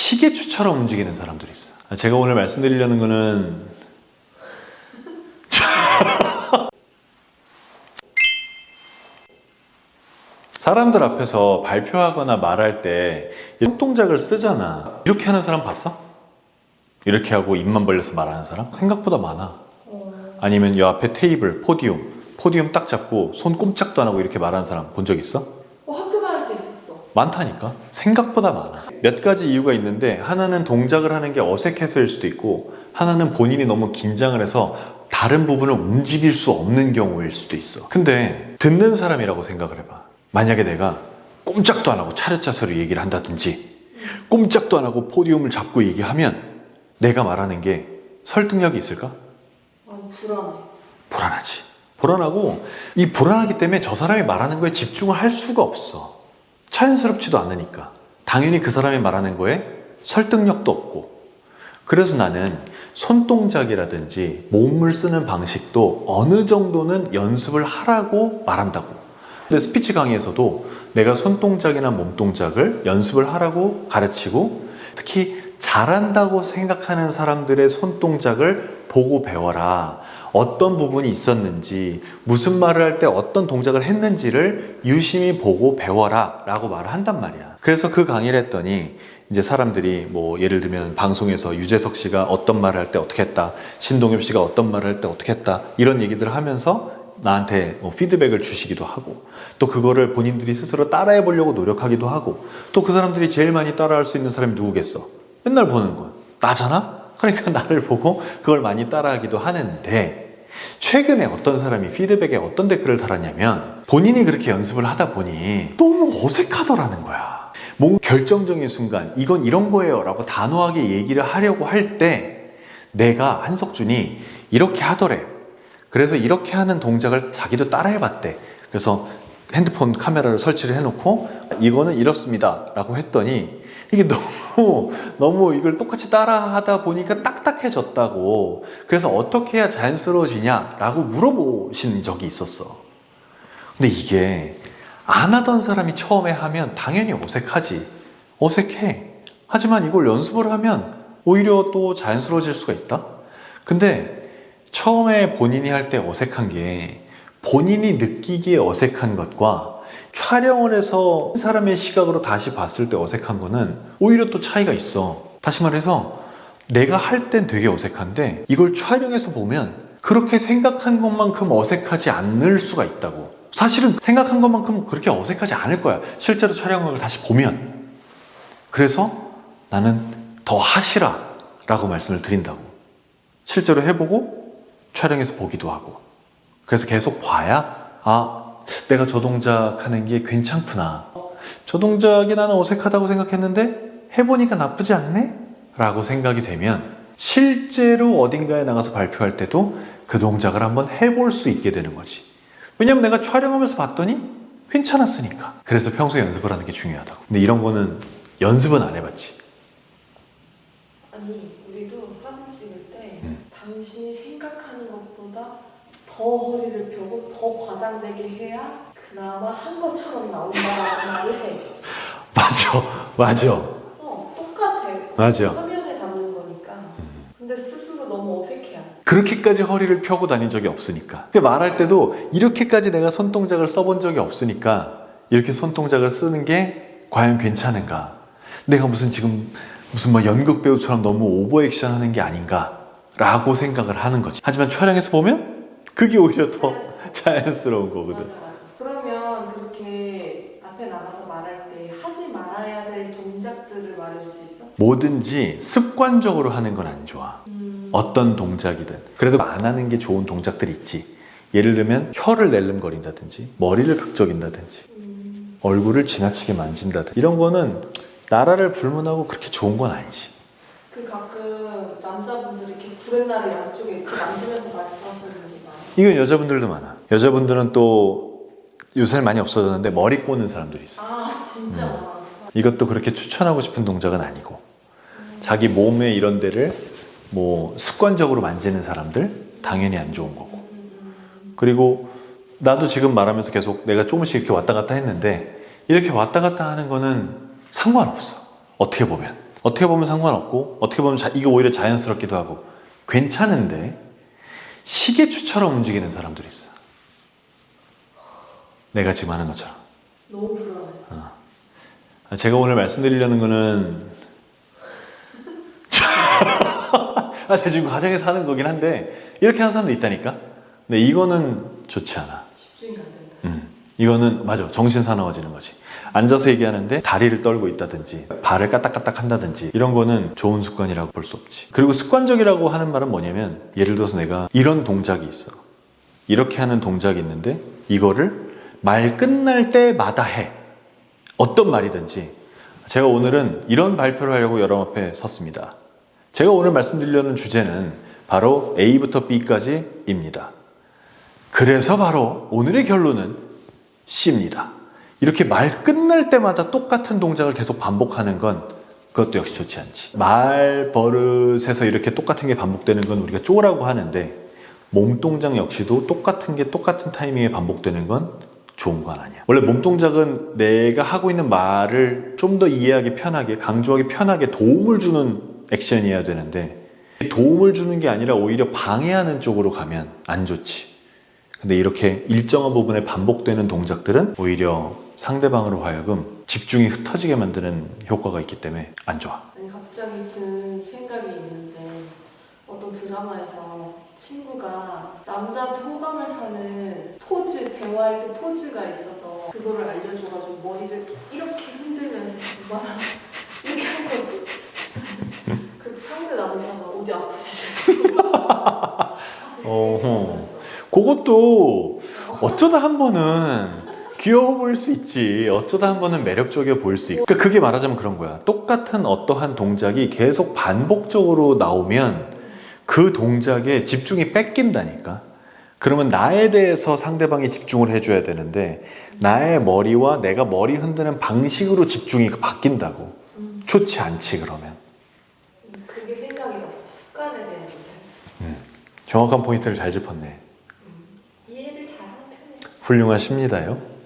시계추처럼 움직이는 사람들이 있어. 제가 오늘 말씀드리려는 거는 사람들 앞에서 발표하거나 말할 때 손동작을 쓰잖아. 이렇게 하는 사람 봤어? 이렇게 하고 입만 벌려서 말하는 사람? 생각보다 많아. 아니면 이 앞에 테이블, 포디움 딱 잡고 손 꼼짝도 안 하고 이렇게 말하는 사람 본 적 있어? 학교 다닐 때 있었어. 많다니까. 생각보다 많아. 몇 가지 이유가 있는데, 하나는 동작을 하는 게 어색해서일 수도 있고, 하나는 본인이 너무 긴장을 해서 다른 부분을 움직일 수 없는 경우일 수도 있어. 근데 듣는 사람이라고 생각을 해봐. 만약에 내가 꼼짝도 안 하고 차렷자세로 얘기를 한다든지, 꼼짝도 안 하고 포디움을 잡고 얘기하면 내가 말하는 게 설득력이 있을까? 아니, 불안해. 불안하지. 불안하고, 이 불안하기 때문에 저 사람이 말하는 거에 집중을 할 수가 없어. 자연스럽지도 않으니까. 당연히 그 사람이 말하는 거에 설득력도 없고. 그래서 나는 손동작이라든지 몸을 쓰는 방식도 어느 정도는 연습을 하라고 말한다고. 근데 스피치 강의에서도 내가 손동작이나 몸동작을 연습을 하라고 가르치고, 특히 잘한다고 생각하는 사람들의 손동작을 보고 배워라. 어떤 부분이 있었는지, 무슨 말을 할 때 어떤 동작을 했는지를 유심히 보고 배워라 라고 말을 한단 말이야. 그래서 그 강의를 했더니 이제 사람들이 뭐 예를 들면 방송에서 유재석 씨가 어떤 말을 할 때 어떻게 했다, 신동엽 씨가 어떤 말을 할 때 어떻게 했다, 이런 얘기들을 하면서 나한테 피드백을 주시기도 하고, 또 그거를 본인들이 스스로 따라해 보려고 노력하기도 하고, 또 그 사람들이 제일 많이 따라할 수 있는 사람이 누구겠어? 맨날 보는 건 나잖아? 그러니까 나를 보고 그걸 많이 따라하기도 하는데, 최근에 어떤 사람이 피드백에 어떤 댓글을 달았냐면, 본인이 그렇게 연습을 하다 보니 너무 어색하더라는 거야. 뭔가 결정적인 순간 이건 이런 거예요 라고 단호하게 얘기를 하려고 할 때 내가, 한석준이 이렇게 하더래. 그래서 이렇게 하는 동작을 자기도 따라해 봤대. 그래서 핸드폰 카메라를 설치를 해놓고 이거는 이렇습니다 라고 했더니 이게 너무 이걸 똑같이 따라 하다 보니까 딱딱해졌다고. 그래서 어떻게 해야 자연스러워지냐 라고 물어보신 적이 있었어. 근데 이게 안 하던 사람이 처음에 하면 당연히 어색하지. 어색해. 하지만 이걸 연습을 하면 오히려 또 자연스러워질 수가 있다. 근데 처음에 본인이 할 때 어색한 게, 본인이 느끼기에 어색한 것과 촬영을 해서 사람의 시각으로 다시 봤을 때 어색한 거는 오히려 또 차이가 있어. 다시 말해서 내가 할 땐 되게 어색한데 이걸 촬영해서 보면 그렇게 생각한 것만큼 어색하지 않을 수가 있다고. 사실은 생각한 것만큼 그렇게 어색하지 않을 거야, 실제로 촬영을 다시 보면. 그래서 나는 더 하시라 라고 말씀을 드린다고. 실제로 해보고 촬영해서 보기도 하고. 그래서 계속 봐야, 내가 저 동작 하는 게 괜찮구나. 저 동작이 나는 어색하다고 생각했는데 해보니까 나쁘지 않네? 라고 생각이 되면 실제로 어딘가에 나가서 발표할 때도 그 동작을 한번 해볼 수 있게 되는 거지. 왜냐면 내가 촬영하면서 봤더니 괜찮았으니까. 그래서 평소에 연습을 하는 게 중요하다고. 근데 이런 거는 연습은 안 해봤지. 아니, 우리도 사진 찍을 때 당신이 생각하는 것보다 더 허리를 펴고 더 과장되게 해야 그나마 한 것처럼 나온다라는 말을 해. 맞아. 똑같아. 맞아. 화면에 담는 거니까. 근데 스스로 너무 어색해하지. 그렇게까지 허리를 펴고 다닌 적이 없으니까. 말할 때도 이렇게까지 내가 손동작을 써본 적이 없으니까 이렇게 손동작을 쓰는 게 과연 괜찮은가? 내가 지금 무슨 연극 배우처럼 너무 오버 액션 하는 게 아닌가? 라고 생각을 하는 거지. 하지만 촬영해서 보면 그게 오히려 더 자연스러운 거거든. 맞아. 그러면 그렇게 앞에 나가서 말할 때 하지 말아야 될 동작들을 말해줄 수 있어? 뭐든지 습관적으로 하는 건 안 좋아. 어떤 동작이든. 그래도 안 하는 게 좋은 동작들이 있지. 예를 들면 혀를 낼름거린다든지, 머리를 극적인다든지, 얼굴을 지나치게 만진다든지, 이런 거는 나라를 불문하고 그렇게 좋은 건 아니지. 가끔 남자분들이 이렇게 구렛나루 양쪽에 이렇게 만지면서 말씀하시는 분이 많아요. 이건 여자분들도 많아. 여자분들은 또 요새는 많이 없어졌는데 머리 꼬는 사람들이 있어. 진짜 많아. 이것도 그렇게 추천하고 싶은 동작은 아니고, 자기 몸의 이런 데를 습관적으로 만지는 사람들 당연히 안 좋은 거고. 그리고 나도 지금 말하면서 계속 내가 조금씩 이렇게 왔다 갔다 했는데, 이렇게 왔다 갔다 하는 거는 상관없어. 어떻게 보면 어떻게 보면 상관없고 어떻게 보면 이게 오히려 자연스럽기도 하고 괜찮은데 시계추처럼 움직이는 사람들이 있어. 내가 지금 하는 것처럼. 너무 불안해. 제가 오늘 말씀드리려는 거는 제가 지금 과정에서 하는 거긴 한데 이렇게 하는 사람도 있다니까. 근데 이거는 좋지 않아. 집중이 안 된다. 이거는 맞아. 정신 사나워지는 거지. 앉아서 얘기하는데 다리를 떨고 있다든지 발을 까딱까딱 한다든지 이런 거는 좋은 습관이라고 볼 수 없지. 그리고 습관적이라고 하는 말은 뭐냐면 예를 들어서 내가 이런 동작이 있어. 이렇게 하는 동작이 있는데 이거를 말 끝날 때마다 해. 어떤 말이든지. 제가 오늘은 이런 발표를 하려고 여러분 앞에 섰습니다. 제가 오늘 말씀드리려는 주제는 바로 A부터 B까지입니다. 그래서 바로 오늘의 결론은 C입니다. 이렇게 말 끝날 때마다 똑같은 동작을 계속 반복하는 건 그것도 역시 좋지 않지. 말 버릇에서 이렇게 똑같은 게 반복되는 건 우리가 쪼라고 하는데 몸동작 역시도 똑같은 게 똑같은 타이밍에 반복되는 건 좋은 건 아니야. 원래 몸동작은 내가 하고 있는 말을 좀 더 이해하기 편하게, 강조하기 편하게 도움을 주는 액션이어야 되는데 도움을 주는 게 아니라 오히려 방해하는 쪽으로 가면 안 좋지. 근데 이렇게 일정한 부분에 반복되는 동작들은 오히려 상대방으로 하여금 집중이 흩어지게 만드는 효과가 있기 때문에 안 좋아. 아니, 갑자기 든 생각이 있는데 어떤 드라마에서 친구가 남자한테 호감을 사는 포즈, 대화할 때 포즈가 있어서 그거를 알려줘가지고 머리를 이렇게 흔들면서 말하는 이렇게 한 거지. 그 상대 남자가 어디 아프시죠? 그것도 어쩌다 한 번은 귀여워 보일 수 있지. 어쩌다 한 번은 매력적이어 보일 수 있고. 그러니까 그게 말하자면 그런 거야. 똑같은 어떠한 동작이 계속 반복적으로 나오면 그 동작에 집중이 뺏긴다니까. 그러면 나에 대해서 상대방이 집중을 해줘야 되는데 나의 머리와 내가 머리 흔드는 방식으로 집중이 바뀐다고. 좋지 않지 그러면. 그게 생각이 났어. 습관에 대해서. 정확한 포인트를 잘 짚었네. 이해를 잘하는 편이야. 훌륭하십니다요.